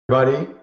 Everybody,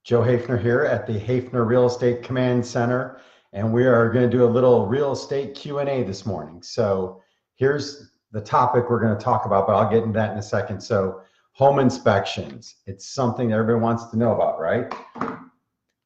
Joe Hafner here at the Hafner Real Estate Command Center, and we are going to do a little real estate Q&A this morning. So here's the topic we're going to talk about, but I'll get into that in a second. So home inspections, it's something that everybody wants to know about, right?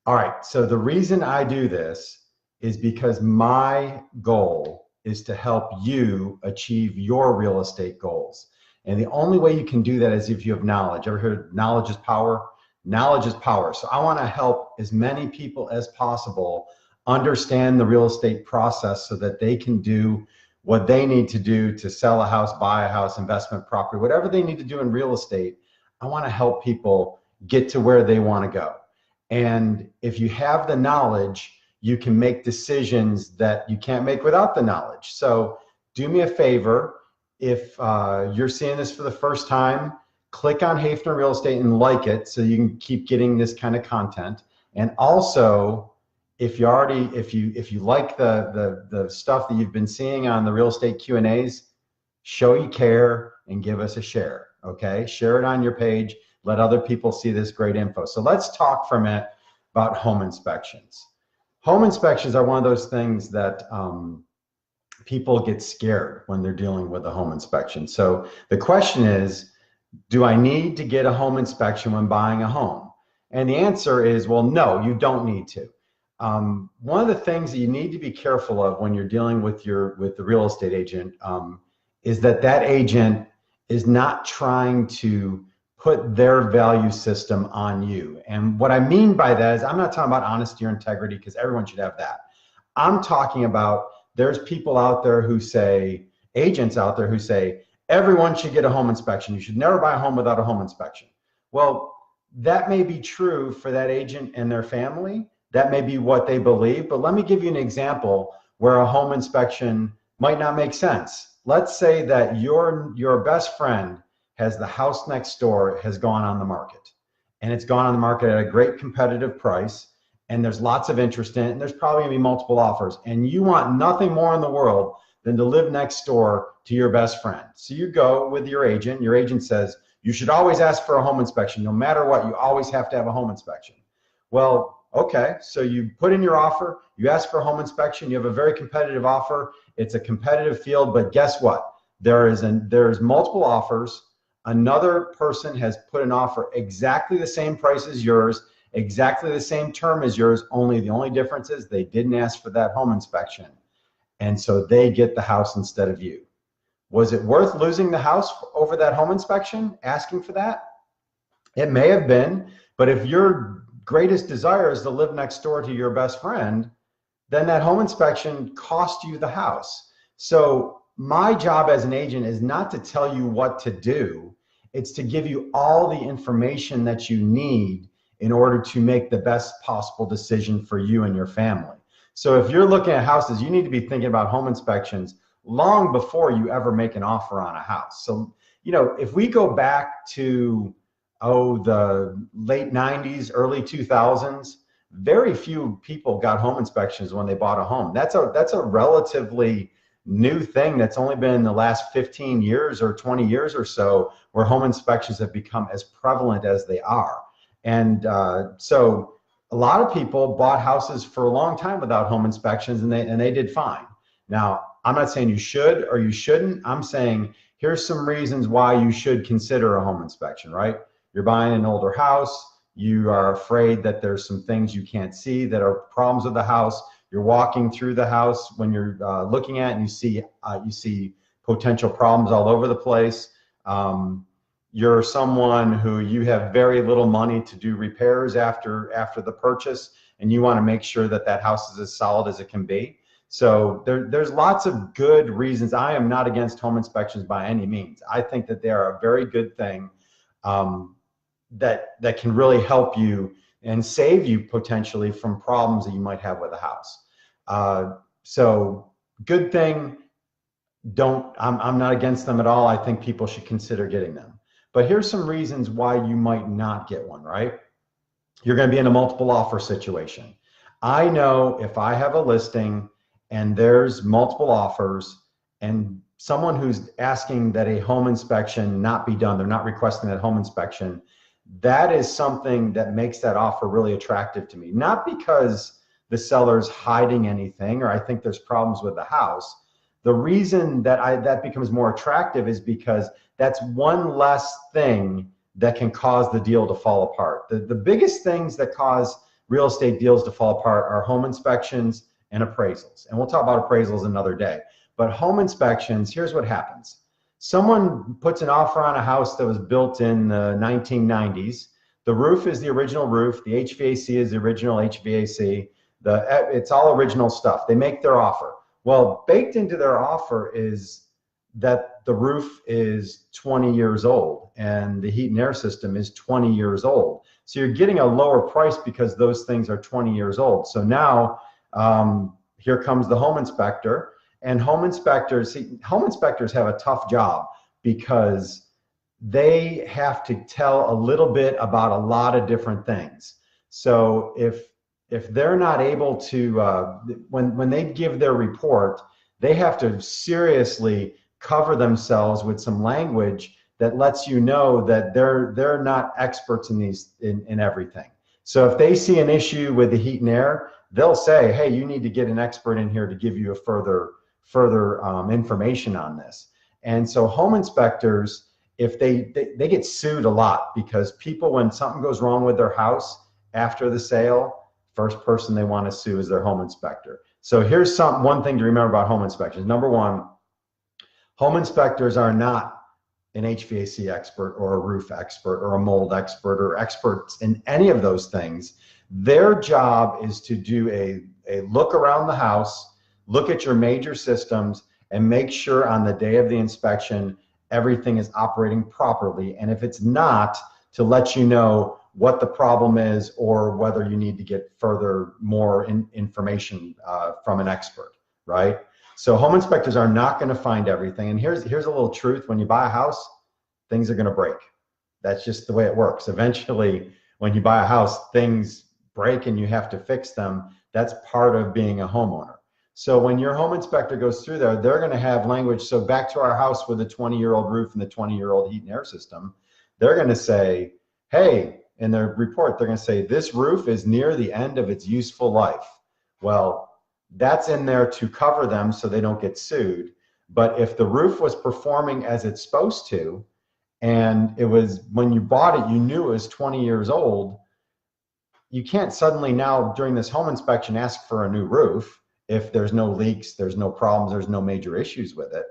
All right, so the reason I do this is because my goal is to help you achieve your real estate goals. And the only way you can do that is if you have knowledge. Ever heard knowledge is power? Knowledge is power. So I want to help as many people as possible understand the real estate process so that they can do what they need to do to sell a house, buy a house, investment property, whatever they need to do in real estate. I want to help people get to where they want to go. And if you have the knowledge, you can make decisions that you can't make without the knowledge. So do me a favor. If you're seeing this for the first time, click on Hafner Real Estate and like it so you can keep getting this kind of content. And also, if you like the stuff that you've been seeing on the real estate Q&As, show you care and give us a share. Okay, share it on your page. Let other people see this great info. So let's talk for a minute about home inspections. Home inspections are one of those things that people get scared when they're dealing with a home inspection. So the question is, do I need to get a home inspection when buying a home? And the answer is, well, no, you don't need to. One of the things that you need to be careful of when you're dealing with the real estate agent is that agent is not trying to put their value system on you. And what I mean by that is I'm not talking about honesty or integrity, because everyone should have that. I'm talking about there's people out there who say, agents out there who say, everyone should get a home inspection. You should never buy a home without a home inspection. Well, that may be true for that agent and their family. That may be what they believe, but let me give you an example where a home inspection might not make sense. Let's say that your best friend has the house next door has gone on the market, and it's gone on the market at a great competitive price, and there's lots of interest in it, and there's probably gonna be multiple offers, and you want nothing more in the world than to live next door to your best friend. So you go with your agent says, you should always ask for a home inspection. No matter what, you always have to have a home inspection. Well, okay, so you put in your offer, you ask for a home inspection, you have a very competitive offer, it's a competitive field, but guess what? There's multiple offers. Another person has put an offer exactly the same price as yours, exactly the same term as yours, only the only difference is they didn't ask for that home inspection. And so they get the house instead of you. Was it worth losing the house over that home inspection, asking for that? It may have been, but if your greatest desire is to live next door to your best friend, then that home inspection cost you the house. So my job as an agent is not to tell you what to do. It's to give you all the information that you need in order to make the best possible decision for you and your family. So if you're looking at houses, you need to be thinking about home inspections long before you ever make an offer on a house. So, if we go back to, the late 90s, early 2000s, very few people got home inspections when they bought a home. That's a relatively new thing that's only been in the last 15 years or 20 years or so where home inspections have become as prevalent as they are. And so a lot of people bought houses for a long time without home inspections, and they did fine. Now, I'm not saying you should or you shouldn't. I'm saying here's some reasons why you should consider a home inspection, right? You're buying an older house. You are afraid that there's some things you can't see that are problems with the house. You're walking through the house when you're looking at it, and you see potential problems all over the place. You're someone who you have very little money to do repairs after the purchase, and you want to make sure that house is as solid as it can be. So there's lots of good reasons. I am not against home inspections by any means. I think that they are a very good thing that can really help you and save you potentially from problems that you might have with a house. So good thing. I'm not against them at all. I think people should consider getting them. But here's some reasons why you might not get one, right? You're going to be in a multiple offer situation. I know if I have a listing and there's multiple offers and someone who's asking that a home inspection not be done, they're not requesting that home inspection, that is something that makes that offer really attractive to me. Not because the seller's hiding anything or I think there's problems with the house. The reason that that becomes more attractive is because that's one less thing that can cause the deal to fall apart. The biggest things that cause real estate deals to fall apart are home inspections and appraisals. And we'll talk about appraisals another day. But home inspections, here's what happens. Someone puts an offer on a house that was built in the 1990s. The roof is the original roof. The HVAC is the original HVAC. It's all original stuff. They make their offer. Well, baked into their offer is that the roof is 20 years old and the heat and air system is 20 years old. So you're getting a lower price because those things are 20 years old. So now here comes the home inspector. And home inspectors have a tough job because they have to tell a little bit about a lot of different things. So if they're not able to, when they give their report, they have to seriously cover themselves with some language that lets you know that they're not experts in everything. So if they see an issue with the heat and air, they'll say, hey, you need to get an expert in here to give you a further information on this. And so home inspectors, if they get sued a lot because people, when something goes wrong with their house after the sale, first person they want to sue is their home inspector. So here's one thing to remember about home inspections. Number one, home inspectors are not an HVAC expert or a roof expert or a mold expert or experts in any of those things. Their job is to do a look around the house, look at your major systems, and make sure on the day of the inspection everything is operating properly. And if it's not, to let you know what the problem is or whether you need to get more information from an expert, right? So home inspectors are not going to find everything. And here's a little truth. When you buy a house, things are going to break. That's just the way it works. Eventually, when you buy a house, things break and you have to fix them. That's part of being a homeowner. So when your home inspector goes through there, they're going to have language. So back to our house with a 20-year-old roof and the 20-year-old heat and air system, they're going to say, hey, in their report, they're going to say, this roof is near the end of its useful life. Well, that's in there to cover them so they don't get sued. But if the roof was performing as it's supposed to, and it was, when you bought it, you knew it was 20 years old, you can't suddenly now during this home inspection ask for a new roof if there's no leaks, there's no problems, there's no major issues with it.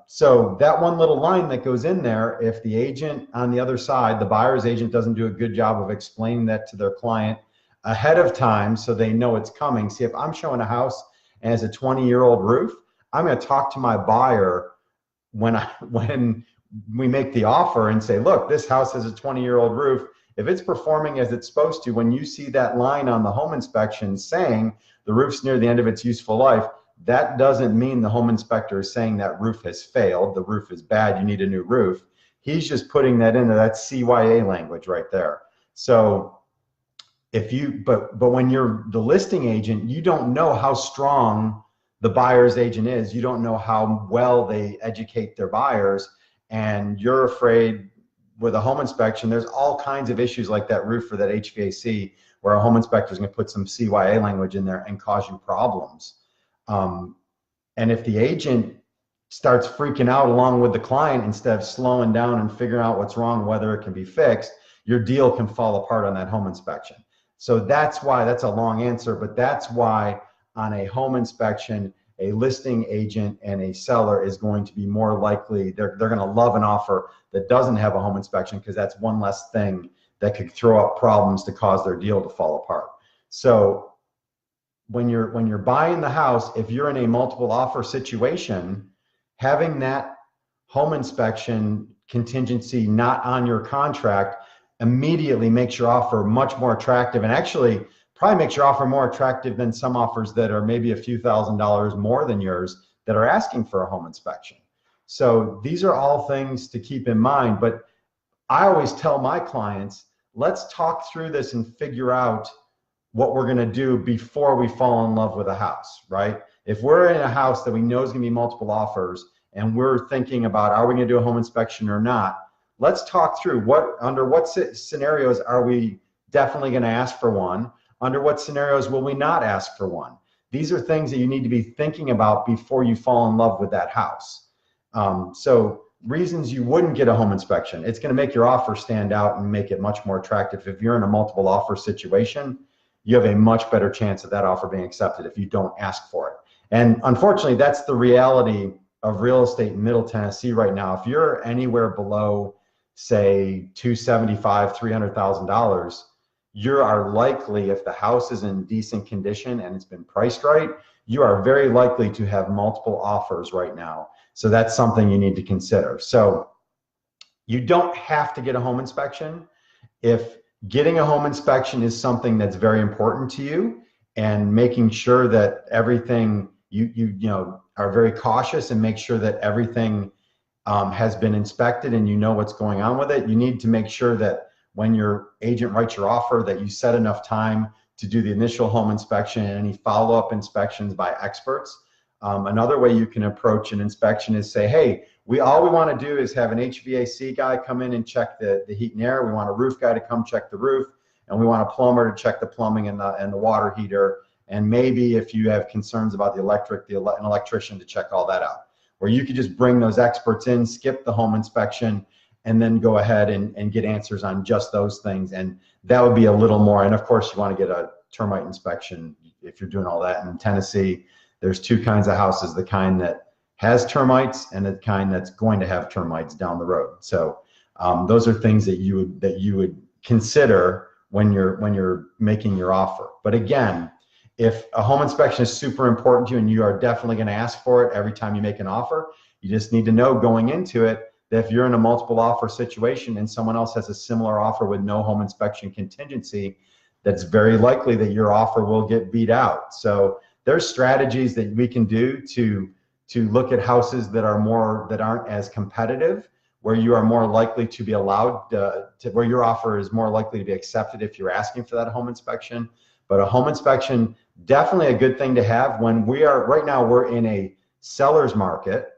So that one little line that goes in there, if the agent on the other side, the buyer's agent, doesn't do a good job of explaining that to their client ahead of time so they know it's coming. See, if I'm showing a house and it's a 20-year-old roof, I'm going to talk to my buyer when we make the offer and say, look, this house has a 20-year-old roof. If it's performing as it's supposed to, when you see that line on the home inspection saying the roof's near the end of its useful life, that doesn't mean the home inspector is saying that roof has failed, the roof is bad, you need a new roof. He's just putting that into that CYA language right there. So if you, but when you're the listing agent, you don't know how strong the buyer's agent is. You don't know how well they educate their buyers, and you're afraid with a home inspection, there's all kinds of issues like that roof or that HVAC where a home inspector is going to put some CYA language in there and cause you problems. And if the agent starts freaking out along with the client instead of slowing down and figuring out what's wrong, whether it can be fixed, your deal can fall apart on that home inspection. So that's why, that's a long answer, but that's why on a home inspection, a listing agent and a seller is going to be more likely, they're going to love an offer that doesn't have a home inspection, because that's one less thing that could throw up problems to cause their deal to fall apart. So when you're buying the house, if you're in a multiple offer situation, having that home inspection contingency not on your contract immediately makes your offer much more attractive, and actually probably makes your offer more attractive than some offers that are maybe a few $1,000s more than yours that are asking for a home inspection. So these are all things to keep in mind, but I always tell my clients, let's talk through this and figure out what we're going to do before we fall in love with a house, right? If we're in a house that we know is going to be multiple offers and we're thinking about, are we going to do a home inspection or not? let's talk through under what scenarios are we definitely going to ask for one? Under what scenarios will we not ask for one? These are things that you need to be thinking about before you fall in love with that house. So reasons you wouldn't get a home inspection. It's going to make your offer stand out and make it much more attractive. If you're in a multiple offer situation, you have a much better chance of that offer being accepted if you don't ask for it. And unfortunately, that's the reality of real estate in Middle Tennessee right now. If you're anywhere below, say, $275,000, $300,000, you are likely, if the house is in decent condition and it's been priced right, you are very likely to have multiple offers right now. So that's something you need to consider. So you don't have to get a home inspection. If getting a home inspection is something that's very important to you, and making sure that everything you know are very cautious and make sure that everything has been inspected and you know what's going on with it, you need to make sure that when your agent writes your offer that you set enough time to do the initial home inspection and any follow-up inspections by experts. Another way you can approach an inspection is say, hey, all we want to do is have an HVAC guy come in and check the heat and air. We want a roof guy to come check the roof, and we want a plumber to check the plumbing and the water heater. And maybe if you have concerns about the electric, an electrician to check all that out. Where you could just bring those experts in, skip the home inspection, and then go ahead and get answers on just those things. And that would be a little more. And of course, you want to get a termite inspection if you're doing all that. And in Tennessee, there's two kinds of houses: the kind that has termites and the kind that's going to have termites down the road. So those are things that you would consider when you're making your offer. But again, if a home inspection is super important to you and you are definitely going to ask for it every time you make an offer, you just need to know going into it that if you're in a multiple offer situation and someone else has a similar offer with no home inspection contingency, that's very likely that your offer will get beat out. So there's strategies that we can do to look at houses that aren't as competitive, where you are more likely to be allowed where your offer is more likely to be accepted if you're asking for that home inspection. But a home inspection, definitely a good thing to have when right now we're in a seller's market.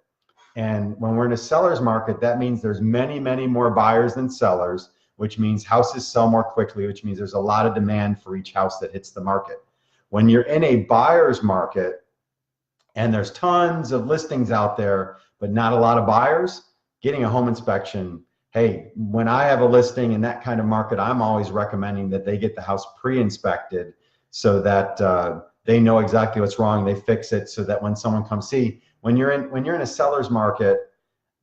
And when we're in a seller's market, that means there's many, many more buyers than sellers, which means houses sell more quickly, which means there's a lot of demand for each house that hits the market. When you're in a buyer's market and there's tons of listings out there, but not a lot of buyers, getting a home inspection, hey, when I have a listing in that kind of market, I'm always recommending that they get the house pre-inspected so that they know exactly what's wrong, they fix it, so that when someone comes see, when you're in a seller's market,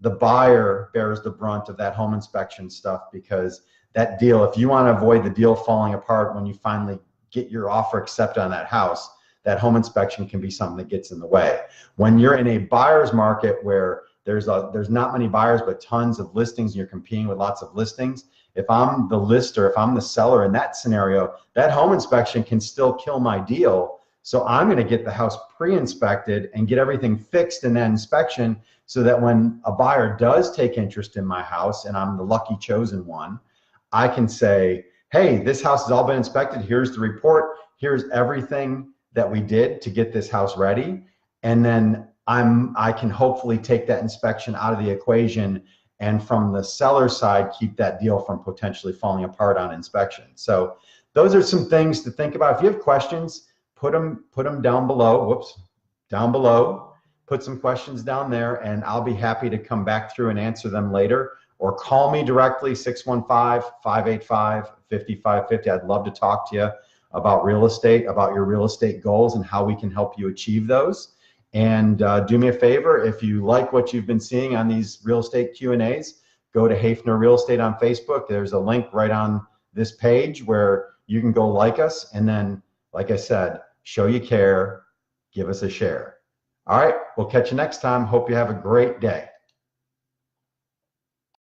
the buyer bears the brunt of that home inspection stuff, because that deal, if you want to avoid the deal falling apart when you finally get your offer accepted on that house, that home inspection can be something that gets in the way. When you're in a buyer's market where there's not many buyers but tons of listings and you're competing with lots of listings, if I'm the lister, if I'm the seller in that scenario, that home inspection can still kill my deal. So I'm going to get the house pre-inspected and get everything fixed in that inspection, so that when a buyer does take interest in my house and I'm the lucky chosen one, I can say, hey, this house has all been inspected. Here's the report. Here's everything that we did to get this house ready. And then I can hopefully take that inspection out of the equation, and from the seller side, keep that deal from potentially falling apart on inspection. So those are some things to think about. If you have questions, put them down below. Down below. Put some questions down there, and I'll be happy to come back through and answer them later. Or call me directly, 615-585-5550. I'd love to talk to you about real estate, about your real estate goals, and how we can help you achieve those. And do me a favor, if you like what you've been seeing on these real estate Q&As, go to Hafner Real Estate on Facebook. There's a link right on this page where you can go like us. And then, like I said, show you care, give us a share. All right, we'll catch you next time. Hope you have a great day.